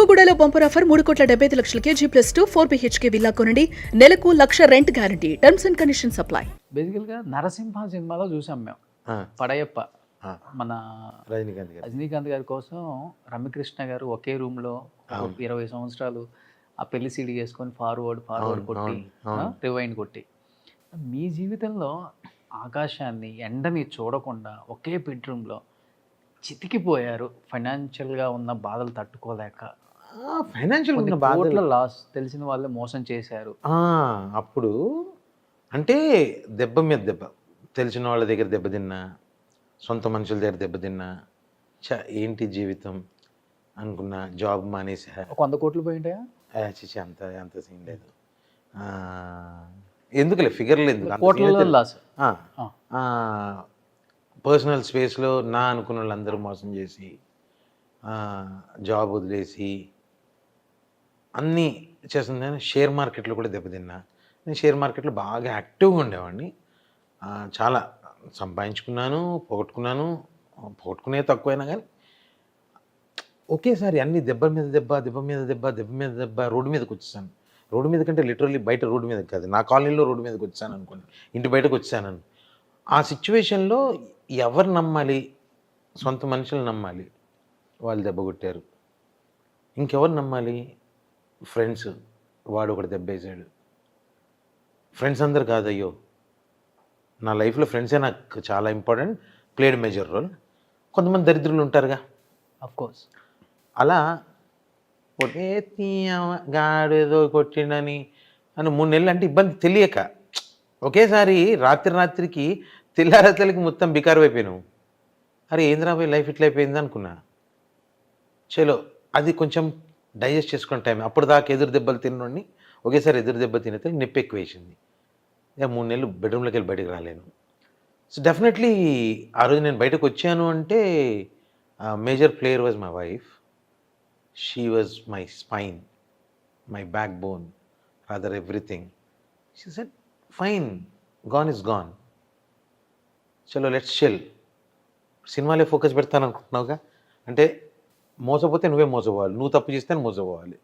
చిలకగూడలో bumper offer 3,75,00,000కి G+2 4 BHK villa కొనండి. నెలకు 1,00,000 rent guarantee. Terms and conditions apply. బేసికల్గా నరసింహ సినిమాలో చూసాం మేము పడయప్ప మన రజనీకాంత్ గారి కోసం రమ్యకృష్ణ గారు ఒకే రూమ్లో 20 సంవత్సరాలు ఆ పెళ్లి సీడీ చేసుకొని ఫార్వర్డ్ కొట్టి రివైండ్ కొట్టి మీ జీవితంలో ఆకాశాన్ని ఎండని చూడకుండా ఒకే బెడ్రూమ్లో చితికిపోయారు ఫైనాన్షియల్గా ఉన్న బాధలు తట్టుకోలేక. ఫైనాన్షియల్ ఉన్న బాధల లాస్ తెలిసిన వాళ్ళే మోసం చేశారు. అప్పుడు అంటే దెబ్బ మీద దెబ్బ, తెలిసిన వాళ్ళ దగ్గర దెబ్బతిన్నా, సొంత మనుషుల దగ్గర దెబ్బతిన్నా, ఏంటి జీవితం అనుకున్నా, జాబ్ మానేసా. 100 కోట్లు పోయింటాయా? చిచి అంత సీన్ లేదు. ఎందుకులే ఫిగర్లు ఎందుకు, కోట్ల లాస్. పర్సనల్ స్పేస్లో నా అనుకున్న వాళ్ళందరూ మోసం చేసి, జాబ్ వదిలేసి అన్నీ చేస్తుంది. షేర్ మార్కెట్లో కూడా దెబ్బతిన్నా. నేను షేర్ మార్కెట్లో బాగా యాక్టివ్గా ఉండేవాడిని. చాలా సంపాదించుకున్నాను, పోగొట్టుకునే తక్కువైనా కానీ ఒకేసారి అన్ని దెబ్బ మీద దెబ్బ రోడ్డు మీదకి వచ్చేసాను. రోడ్డు మీద కంటే లిటరల్లీ బయట రోడ్డు మీదకి కాదు, నా కాలనీలో రోడ్డు మీదకి వచ్చాను అనుకోండి, ఇంటి బయటకు వచ్చాను. ఆ సిచ్యువేషన్లో ఎవరు నమ్మాలి? సొంత మనుషులు నమ్మాలి, వాళ్ళు దెబ్బ కొట్టారు. ఇంకెవరు నమ్మాలి? ఫ్రెండ్స్, వాడు ఒకటి దెబ్బేశాడు. ఫ్రెండ్స్ అందరు కాదయ్యో, నా లైఫ్లో ఫ్రెండ్సే నాకు చాలా ఇంపార్టెంట్, ప్లేడ్ మేజర్ రోల్. కొంతమంది దరిద్రులు ఉంటారుగా, అఫ్కోర్స్. అలా గాడు ఏదో కొట్టిండని 3 నెలలు అంటే ఇబ్బంది తెలియక ఒకేసారి రాత్రికి తెల్లారతలకి మొత్తం బికారు అయిపోయినావు. అరే ఏంద్రా పోయి లైఫ్ ఇట్లా అయిపోయింది అనుకున్నా. చలో అది కొంచెం డైజెస్ట్ చేసుకునే టైం. అప్పుడు దాకా ఎదురు దెబ్బలు తిన్నోడిని ఒకేసారి ఎదురు దెబ్బ తినేతే నొప్పి ఎక్కువ వేసింది. 3 నెలలు బెడ్రూమ్లోకి వెళ్ళి బయటకు రాలేను. సో డెఫినెట్లీ ఆ రోజు నేను బయటకు వచ్చాను అంటే major player was my wife. She was my spine, my back bone, rather everything. She said fine, gone is gone, చలో లెట్స్ చిల్. సినిమాలే ఫోకస్ పెడతాను అనుకుంటున్నావుగా, అంటే మోసపోతే నువ్వే మోసపోవాలి, నువ్వు తప్పు చేస్తే మోసపోవాలి,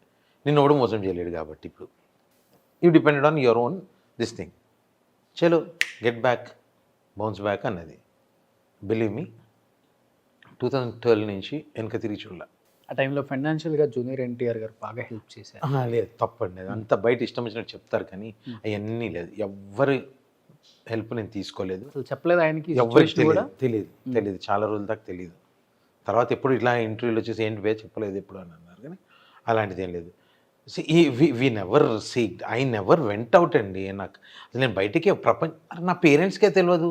నిన్ను ఎవడు మోసం చేయలేడు. కాబట్టి ఇప్పుడు you depended on your own this thing. చలో గెట్ బ్యాక్, బౌన్స్ బ్యాక్ అన్నది. బిలీవ్ మీ 2012 నుంచి వెనక తిరిగి చూడాల. ఆ టైంలో ఫైనాన్షియల్గా జూనియర్ ఎన్టీఆర్ గారు బాగా హెల్ప్ చేశారు. లేదు, తప్పండి, అంత బయట ఇష్టం వచ్చినట్టు చెప్తారు కానీ అవన్నీ లేదు. ఎవ్వరు హెల్ప్ నేను తీసుకోలేదు, అసలు చెప్పలేదు ఆయనకి. ఎవరికి తెలియదు చాలా రోజుల దాకా తెలియదు. తర్వాత ఎప్పుడు ఇలా ఇంటర్వ్యూలు వచ్చేసి ఏంటి వే చెప్పలేదు ఎప్పుడు అని అన్నారు, కానీ అలాంటిది ఏం లేదు. ఐ నెవర్ వెంట్ అవుట్ అండి. నాకు అసలు నేను బయటికి నా పేరెంట్స్కే తెలియదు.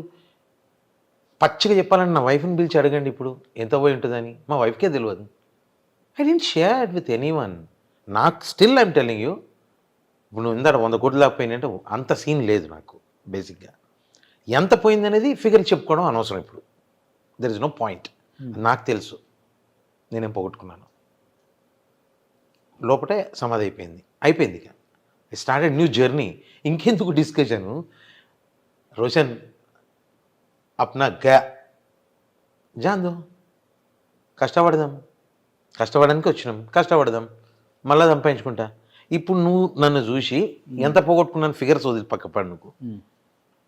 పచ్చిగా చెప్పాలని నా వైఫ్ని పిలిచి అడగండి ఇప్పుడు ఎంత పోయి ఉంటుందని, మా వైఫ్కే తెలియదు. I didn't share it with anyone. నాకు స్టిల్ ఐఎమ్ టెల్లింగ్ యూ, ఇప్పుడు నువ్వు ఇందాక 100 కోట్లు దాకా పోయినంటే అంత సీన్ లేదు నాకు. బేసిక్గా ఎంత పోయిందనేది ఫిగర్ చెప్పుకోవడం అనవసరం ఇప్పుడు. There is no point. నాకు తెలుసు నేనేం పోగొట్టుకున్నాను. లోపటే సమాధి అయిపోయింది. ఇక ఐ స్టార్టెడ్ న్యూ జర్నీ. ఇంకెందుకు డిస్కషను? రోషన్ అప్నా జాందో, కష్టపడడానికి వచ్చినాం, కష్టపడదాం, మళ్ళీ సంపాదించుకుంటా. ఇప్పుడు నువ్వు నన్ను చూసి ఎంత పోగొట్టుకున్నాను ఫిగర్స్ వదిలి పక్కపడి నువ్వు.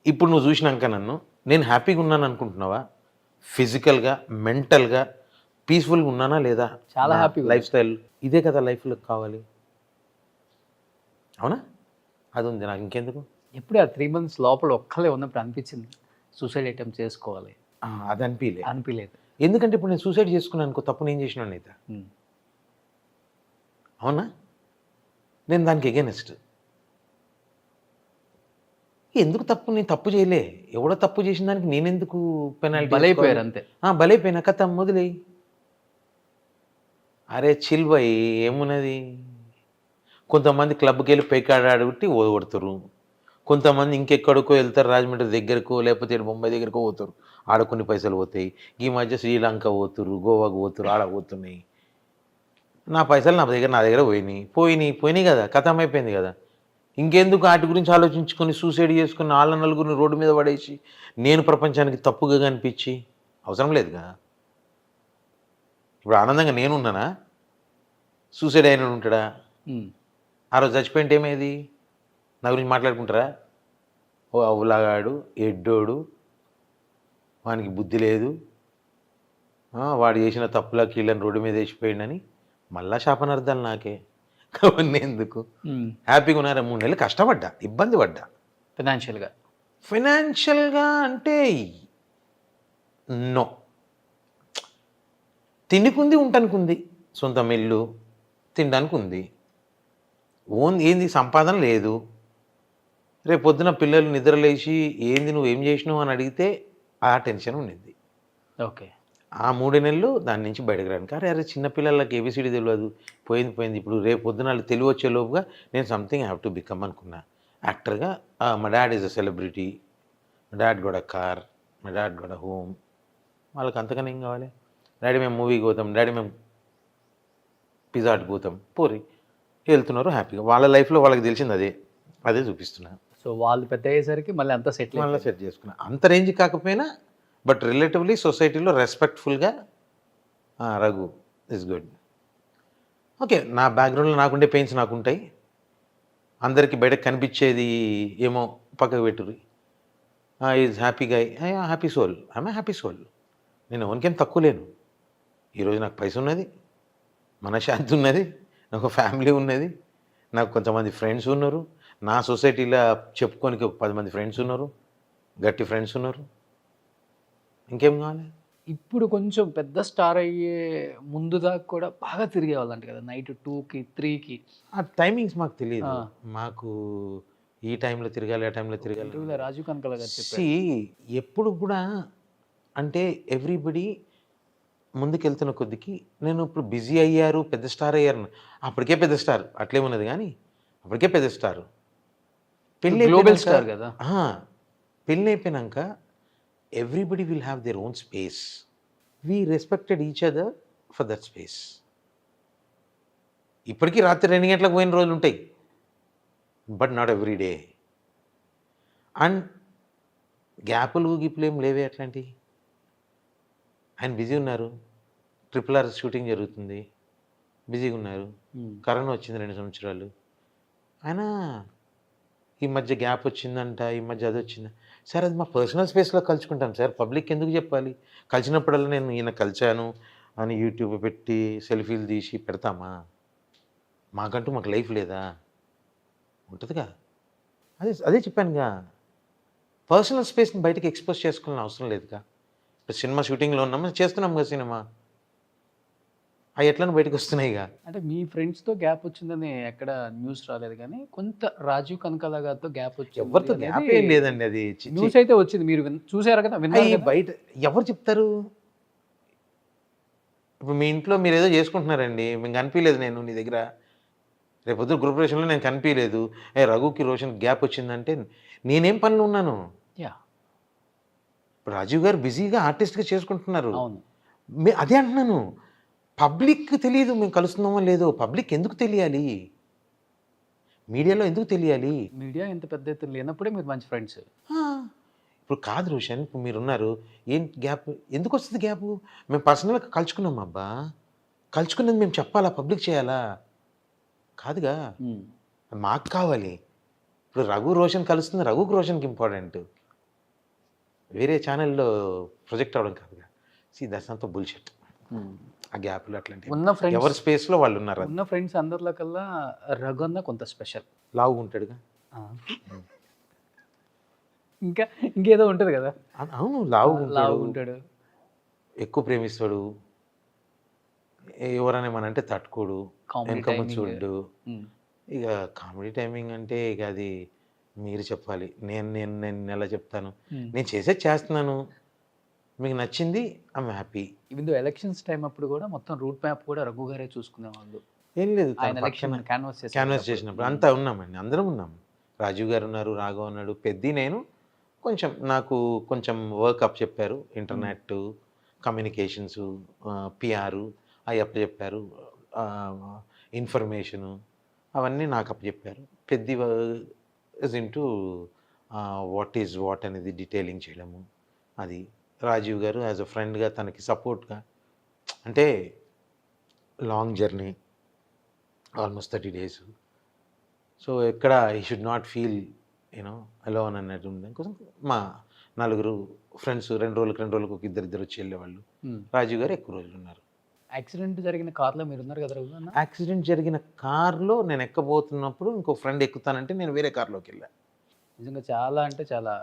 ఇప్పుడు నువ్వు చూసినాక నన్ను నేను హ్యాపీగా ఉన్నాను అనుకుంటున్నావా? ఫిజికల్గా, మెంటల్గా పీస్ఫుల్గా ఉన్నానా లేదా? చాలా హ్యాపీ లైఫ్ స్టైల్ ఇదే కదా లైఫ్లో కావాలి, అవునా? అది ఉంది నాకు, ఇంకెందుకు. ఎప్పుడు ఆ 3 months లోపల ఒక్కలే ఉన్నప్పుడు అనిపించింది సూసైడ్ అటెంప్ట్ చేసుకోవాలి? అది అనిపించలేదు. ఎందుకంటే ఇప్పుడు నేను సూసైడ్ చేసుకున్నాను అనుకో, తప్పు నేను చేసినాను అయితే, అవునా? నేను దానికి ఎగెనిస్ట్. ఎందుకు తప్పు? నేను తప్పు చేయలే, ఎవడో తప్పు చేసిన దానికి నేనెందుకు పెనాల్టీ? బలైపోయారు అంతే. బలైపోయినా కథ మొదలై. అరే చిల్ బాయ్, ఏమున్నది? కొంతమంది క్లబ్కి వెళ్ళి పైకాడ ఆడుగుట్టి ఓడగొడతారు, కొంతమంది ఇంకెక్కడికో వెళ్తారు, రాజమండ్రి దగ్గరకో లేకపోతే బొంబాయి దగ్గరకో పోతారు, ఆడ కొన్ని పైసలు పోతాయి. ఈ మధ్య శ్రీలంక పోతురు, గోవాకు పోతురు, ఆడ పోతున్నాయి. నా పైసలు నా దగ్గర పోయినాయి కదా, కథం అయిపోయింది కదా. ఇంకెందుకు వాటి గురించి ఆలోచించుకొని సూసైడ్ చేసుకుని వాళ్ళ నలుగురిని రోడ్డు మీద పడేసి నేను ప్రపంచానికి తప్పుగా కనిపించి అవసరం లేదుగా. ఇప్పుడు ఆనందంగా నేనున్నానా? సూసైడ్ అయిన ఉంటాడా? ఉమ్. ఆ రోజు చచ్చిపోయింటే ఏమేది? నా గురించి మాట్లాడుకుంటారా? ఓ అవులాగాడు, ఎడ్డోడు, వానికి బుద్ధి లేదు, వాడు చేసిన తప్పులకి వీళ్ళని రోడ్డు మీద వేసిపోయిండని మళ్ళా శాపనార్థాలు నాకే. అవన్నీ ఎందుకు? హ్యాపీగా ఉన్నారా? 3 నెలలు కష్టపడ్డా, ఇబ్బంది పడ్డా. ఫైనాన్షియల్గా అంటే నో. తిండికుంది, ఉండటానికి సొంతం ఇల్లు, తినడానికి ఉంది. ఏంది సంపాదన లేదు. రేపు పొద్దున పిల్లలు నిద్రలేసి ఏంది నువ్వేం చేసినావు అని అడిగితే ఆ టెన్షన్ ఉండింది. ఓకే. ఆ 3 నెలలు దాని నుంచి బయటకు రాను. అరే చిన్నపిల్లలకి ఏబిసిడి తెలియదు, పోయింది. ఇప్పుడు రేపు పొద్దున వాళ్ళు తెలివి వచ్చేలోపుగా నేను సంథింగ్ హ్యావ్ టు బికమ్ అనుకున్నా. యాక్టర్గా మా డాడ్ ఈజ్ అ సెలబ్రిటీ, మా డాడ్ గోడ కార్, మా డాడ్ గోడ హోమ్. వాళ్ళకి అంతకన్నా ఏం కావాలి? డాడీ మేము మూవీకి పోతాం, డాడీ మేము పిజ్జాకి పోతాం, పోరి వెళ్తున్నారు హ్యాపీగా. వాళ్ళ లైఫ్లో వాళ్ళకి తెలిసింది అదే చూపిస్తున్నా. సో వాళ్ళు పెద్ద అయ్యేసరికి మళ్ళీ అంతా మళ్ళీ సెట్ చేసుకున్నా. అంత రేంజ్ కాకపోయినా బట్ రిలేటివ్లీ సొసైటీలో రెస్పెక్ట్ఫుల్గా రఘు ఇస్ గుడ్. ఓకే, నా బ్యాక్గ్రౌండ్లో నాకుండే పెయిన్స్ నాకుంటాయి. అందరికీ బయటకు కనిపించేది ఏమో పక్కకు పెట్టుర్రి. Is happy guy, happy soul, I'm happy soul. నేను ఎవరికేం తక్కువ లేను. ఈరోజు నాకు పైస ఉన్నది, మనశ్శాంతి ఉన్నది, నాకు ఫ్యామిలీ ఉన్నది, నాకు కొంతమంది ఫ్రెండ్స్ ఉన్నారు, నా సొసైటీలో చెప్పుకోనికి ఒక 10 మంది ఫ్రెండ్స్ ఉన్నారు, గట్టి ఫ్రెండ్స్ ఉన్నారు. ఇంకేం కావాలి? ఇప్పుడు కొంచెం పెద్ద స్టార్ అయ్యే ముందు దాకా కూడా బాగా తిరిగేవాళ్ళంట కదా, నైట్ 2కి 3కి. ఆ టైమింగ్స్ మాకు తెలియదు. మాకు ఈ టైంలో తిరగాలి, ఆ టైంలో తిరగాలి. రాజీవ్ కనకాల గారు సి ఎప్పుడు కూడా అంటే ఎవ్రీబడి ముందుకెళ్తున్న కొద్దికి నేను ఇప్పుడు బిజీ అయ్యారు, పెద్ద స్టార్ అయ్యారు, అప్పటికే పెద్ద స్టార్ అట్లేమున్నది, కానీ అప్పటికే పెద్ద స్టార్. గ్లోబల్ స్టార్ కదా. పెళ్ళి అయిపోయినాక everybody will have their own space. We respected each other for that space. ఇప్పటికీ రాత్రి 2 గంటలకు పోయిన రోజులు ఉంటాయి, but not every day. And గ్యాపులు గిప్పులు ఏం లేవే అట్లాంటివి. ఆయన బిజీ ఉన్నారు, RRR షూటింగ్ జరుగుతుంది, బిజీగా ఉన్నారు. కరోనా వచ్చింది 2 సంవత్సరాలు. ఆయన ఈ మధ్య గ్యాప్ వచ్చిందంట, ఈ మధ్య అది వచ్చిందా. సార్ అది మా పర్సనల్ స్పేస్లో కలుసుకుంటాం సార్, పబ్లిక్ ఎందుకు చెప్పాలి? కలిసినప్పుడల్లా నేను ఈయన కలిశాను అని యూట్యూబ్ పెట్టి సెల్ఫీలు తీసి పెడతామా? మాకు లైఫ్ లేదా? ఉంటుందిగా. అదే చెప్పానుగా, పర్సనల్ స్పేస్ని బయటకు ఎక్స్పోజ్ చేసుకోవాలని అవసరం లేదుగా. ఇప్పుడు సినిమా షూటింగ్లో ఉన్నాము, చేస్తున్నాం కదా సినిమా, అవి ఎట్లని బయటకు వస్తున్నాయిగా. అంటే మీ ఫ్రెండ్స్తో గ్యాప్ వచ్చిందని ఎక్కడ న్యూస్ రాలేదు, కానీ కొంత రాజీవ్ కనకాల గారితో గ్యాప్ వచ్చింది. ఎవరితో గ్యాప్ ఏం లేదండి, అది న్యూస్ అయితే వచ్చింది, మీరు చూసారు కదా, విన్నారు కదా. బయట ఎవరు చెప్తారు? ఇప్పుడు మీ ఇంట్లో మీరు ఏదో చేసుకుంటున్నారండి, మీకు కనిపించలేదు నేను నీ దగ్గర, రేపు పొద్దున గ్రూపరేషన్లో నేను కనిపించలేదు, రఘుకి రోషన్ గ్యాప్ వచ్చిందంటే నేనేం పనులు ఉన్నాను? ఇప్పుడు రాజీవ్ గారు బిజీగా ఆర్టిస్ట్గా చేసుకుంటున్నారు. అదే అంటున్నాను, పబ్లిక్ తెలియదు మేము కలుస్తున్నామో లేదో. పబ్లిక్ ఎందుకు తెలియాలి? మీడియాలో ఎందుకు తెలియాలి? మీడియా ఎంత పెద్ద ఎత్తున లేనప్పుడే మీరు మంచి ఫ్రెండ్స్. ఇప్పుడు కాదు రోషన్, ఇప్పుడు మీరున్నారు, ఏం గ్యాప్ ఎందుకు వస్తుంది? గ్యాప్ మేము పర్సనల్గా కలుసుకున్నాం అబ్బా, కలుసుకున్నది మేము చెప్పాలా, పబ్లిక్ చేయాలా? కాదుగా, మాకు కావాలి. ఇప్పుడు రఘు రోషన్ కలుస్తుంది, రఘుకు రోషన్కి ఇంపార్టెంట్, వేరే ఛానల్లో ప్రొజెక్ట్ అవ్వడం కాదుగా. That's not bullshit. ఆ గ్యాప్లు అట్లాంటివి ఉన్న ఫ్రెండ్స్, ఎవరి స్పేస్లో వాళ్ళు ఉన్నారు. ఉన్న ఫ్రెండ్స్ అందరిలో కల్లా రఘు అన్న కొంత స్పెషల్. లావుగా ఉంటాడుగా, ఇంకేదో ఉంటుంది కదా. అవును, లావుగా ఉంటాడు, ఎక్కువ ప్రేమిస్తాడు, ఎవరైనా ఏమనంటే తట్టుకోడు, వెనకమ్మ చూడ్డు. ఇక కామెడీ టైమింగ్ అంటే ఇక అది మీరు చెప్పాలి, నేను ఎలా చెప్తాను? నేను చేస్తున్నాను, మీకు నచ్చింది, ఐఎమ్ హ్యాపీ. ఇవిందో ఎలక్షన్స్ టైం అప్పుడు కూడా మొత్తం రూట్ మ్యాప్ కూడా రఘు గారే చూసుకునేవాళ్ళు. ఏం లేదు, క్యాన్వాస్ చేసినప్పుడు అంతా ఉన్నామండి, అందరం ఉన్నాం. రాజీవ్ గారు ఉన్నారు, రాఘవ్ ఉన్నాడు, పెద్ది, నేను నాకు కొంచెం వర్క్ అప్ చెప్పారు, ఇంటర్నెట్ కమ్యూనికేషన్స్, పిఆర్ అవి అప్ చెప్పారు, ఇన్ఫర్మేషను అవన్నీ నాకు అప్ చెప్పారు. Peddi is into what is what అనేది డీటెయిలింగ్ చేయడము. అది రాజీవ్ గారు యాజ్ అ ఫ్రెండ్గా తనకి సపోర్ట్గా, అంటే long journey, almost 30 days. So ఎక్కడ ఈ should not feel you know alone అన్నట్టు ఉండడం కోసం మా నలుగురు ఫ్రెండ్స్ 2 రోజులకు ఒక ఇద్దరు వచ్చి వెళ్ళేవాళ్ళు. రాజీవ్ గారు ఎక్కువ రోజులు ఉన్నారు. యాక్సిడెంట్ జరిగిన కార్లో మీరు ఉన్నారు కదా రఘు అన్న? యాక్సిడెంట్ జరిగిన కార్లో నేను ఎక్కబోతున్నప్పుడు ఇంకో ఫ్రెండ్ ఎక్కుతానంటే నేను వేరే కార్లోకి వెళ్ళాను. నిజంగా చాలా అంటే చాలా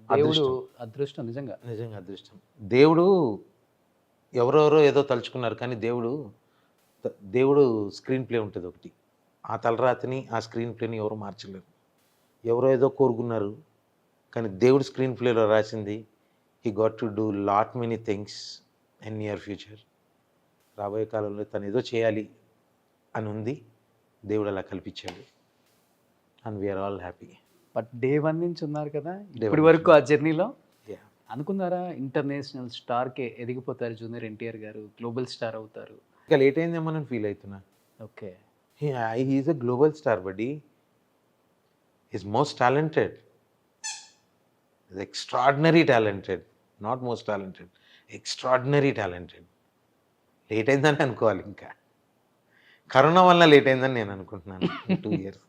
దేవుడు అదృష్టం నిజంగా. నిజంగా అదృష్టం. దేవుడు ఎవరెవరో ఏదో తలుచుకున్నారు కానీ దేవుడు స్క్రీన్ ప్లే ఉంటుంది ఒకటి. ఆ తలరాతిని ఆ స్క్రీన్ ప్లేని ఎవరు మార్చలేరు. ఎవరో ఏదో కోరుకున్నారు కానీ దేవుడు స్క్రీన్ ప్లేలో రాసింది he got to do lot many things in near future. రాబోయే కాలంలో తను ఏదో చేయాలి అని ఉంది. దేవుడు అలా కల్పించాడు. And we're all happy. But day 1 నుంచి ఉన్నారు కదా ఇప్పటి వరకు ఆ జర్నీలో. అనుకున్నారా ఇంటర్నేషనల్ స్టార్కే ఎదిగిపోతారు జూనియర్ ఎన్టీఆర్ గారు, గ్లోబల్ స్టార్ అవుతారు? ఇంకా లేట్ అయిందేమో అని ఫీల్ అవుతున్నా. Okay, he's a global star buddy. Is most talented, is extraordinary talented, not most talented, extraordinary talented. Late అయిందని అనుకోవాలి. ఇంకా కరోనా వల్ల లేట్ అయిందని నేను అనుకుంటున్నాను 2 years.